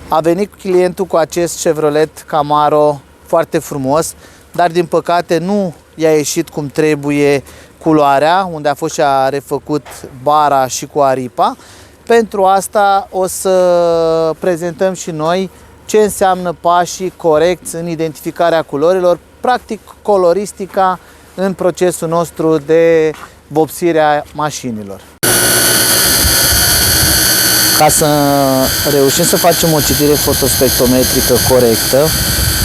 A venit clientul cu acest Chevrolet Camaro foarte frumos, dar din păcate nu i-a ieșit cum trebuie culoarea, unde a fost și a refăcut bara și cu aripa. Pentru asta o să prezentăm și noi ce înseamnă pașii corecți în identificarea culorilor, practic coloristica în procesul nostru de vopsire a mașinilor. Ca să reușim să facem o citire fotospectrometrică corectă,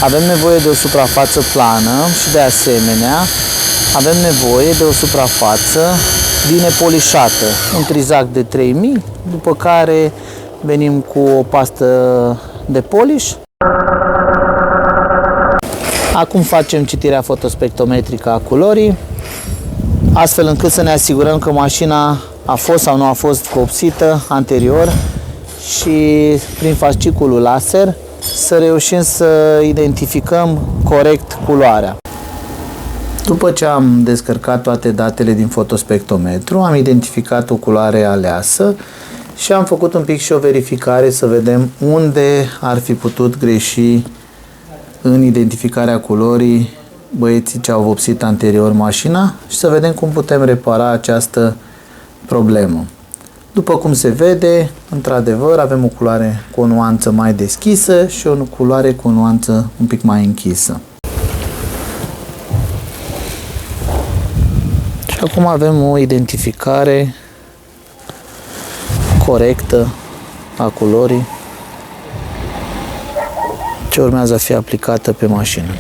avem nevoie de o suprafață plană și de asemenea avem nevoie de o suprafață bine polișată, un trizac de 3000, după care venim cu o pastă de poliș. Acum facem citirea fotospectrometrică a culorii, astfel încât să ne asigurăm că mașina a fost sau nu a fost vopsită anterior și prin fasciculul laser să reușim să identificăm corect culoarea. După ce am descărcat toate datele din fotospectrometru, am identificat o culoare aleasă și am făcut un pic și o verificare să vedem unde ar fi putut greși în identificarea culorii băieții ce au vopsit anterior mașina și să vedem cum putem repara această problemă. După cum se vede, într-adevăr avem o culoare cu o nuanță mai deschisă și o culoare cu o nuanță un pic mai închisă. Și acum avem o identificare corectă a culorii ce urmează a fi aplicată pe mașină.